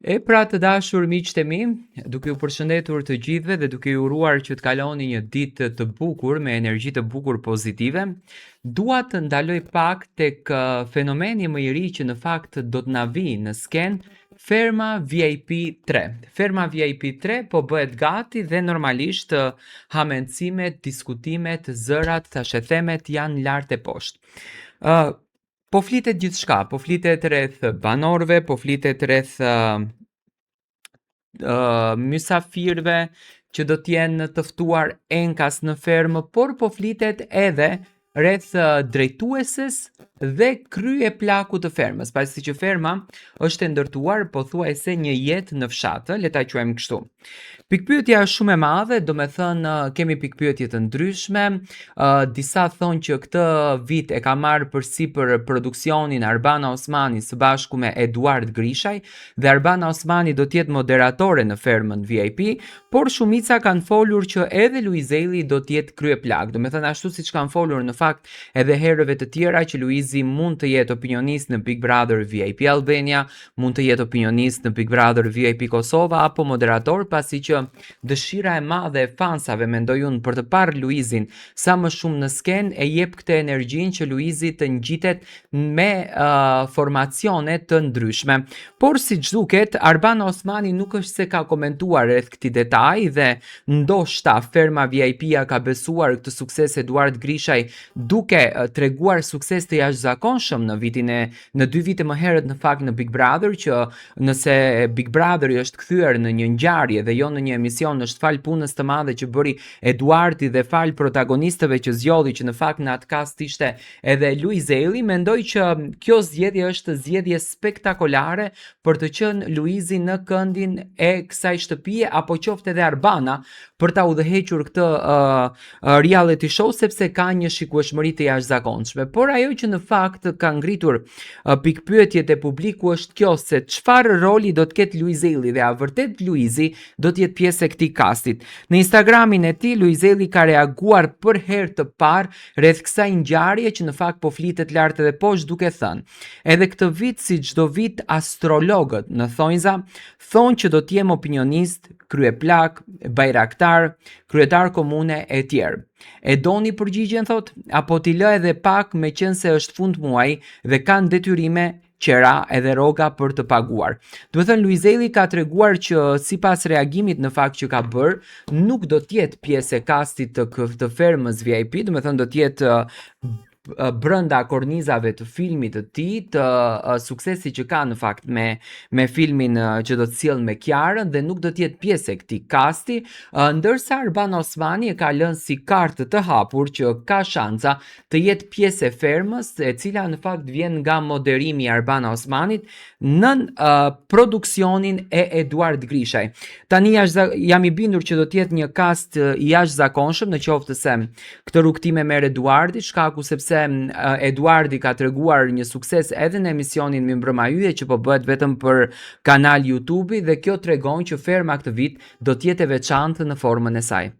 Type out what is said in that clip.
E pra të dashur miqtë e mi, duke u përshëndetur të gjithëve dhe duke ju uruar që të kaloni një ditë të bukur me energji të bukur pozitive, dua të ndaloj pak tek fenomeni më i ri që në fakt do të na vi në sken, Ferma VIP 3. Ferma VIP 3 po bëhet gati dhe normalisht hamencimet, diskutimet, zërat, thashethemet janë lart e poshtë. Po flitet gjithçka, po flitet rreth banorëve, po flitet rreth mysafirëve që do të jenë të ftuar enkas në fermë, por po flitet edhe rreth drejtueses dhe kryeplakut të fermës, pasi që ferma është e ndërtuar pothuajse një jetë në fshat, le ta quajmë kështu. Pikpyetja është shumë e madhe, do me thënë kemi pikpyetje të ndryshme, disa thonë që këtë vit e ka marrë përsipër produksionin Arbana Osmani së bashku me Eduard Grishaj dhe Arbana Osmani do t'jetë moderatore në fermën VIP, por shumica kanë folur që edhe Luizelli do t'jetë kryeplak, do me thënë ashtu siç kanë folur në fakt edhe herëve të tjera që Luizi mund të jetë opinionist në Big Brother VIP Albania, mund të jetë opinionist në Big Brother VIP Kosova apo moderator, pasi që dëshira e madhe e fansave mendoj unë për të parë Luizin sa më shumë në sken e jep këtë energjin që Luizi të ngjitet me formacione të ndryshme. Por si duket, Arbana Osmani nuk është se ka komentuar rreth këtij detaji dhe ndoshta Ferma VIP-a ka besuar këtë sukses Eduard Grishaj duke treguar sukses të jashtëzakonshëm në 2 vite më herët në fakt në Big Brother, që nëse Big Brother është kthyer në një ngjarje dhe jo në një emision është fal punës të madhe që bëri Eduardi dhe fal protagonistëve që zgjodhi, që në fakt në atë kast ishte edhe Luizelli, mendoj që kjo zgjedhje është zgjedhje spektakolare për të qenë Luizi në këndin e kësaj shtëpie apo qoftë edhe Arbana për ta udhëhequr këtë reality show, sepse ka një shikueshmëri të jashtëzakonshme. Por ajo që në fakt ka ngritur pikpyetjet e publiku është kjo, se çfarë roli do të ketë Luizelli dhe a vërtet Luizi do të jetë pjesë e këtij kastit. Në Instagramin e tij Luizelli ka reaguar për herë të parë rreth kësaj ngjarje që në fakt po flitet lart edhe poshtë, duke thënë: "Edhe këtë vit si çdo vit astrologët në thonjza thonë që do të jem opinionist, kryeplak, bajraktar, kryetar komune e tjerë. E doni përgjigjen thot, apo t'i lë edhe pak me qenë se është fund muaj dhe kanë detyrime qera edhe roga për të paguar." Do të thënë Luizelli ka treguar që sipas reagimit në fakt që ka bërë, nuk do të jetë pjesë e kastit të fermës VIP, do të thënë do të jetë brenda kornizave të filmit të tij, të suksesit që ka në fakt me filmin që do të sjellë me Kiarën, dhe nuk do të jetë pjesë e këtij kasti, ndërsa Arbana Osmani e ka lënë si kartë të hapur që ka shanca të jetë pjesë e fermës, e cila në fakt vjen nga moderimi i Arbana Osmanit nën produksionin e Eduard Grishaj. Tani jam i bindur që do të jetë një kast i jashtëzakonshëm, në qoftë se këtë rrugtime merr Eduardi, shkaku sepse Eduardi ka treguar një sukses edhe në emisionin Mi mbrëma yje që po bëhet vetëm për kanal YouTube, dhe kjo tregon që ferma këtë vit do të jetë e veçantë në formën e saj.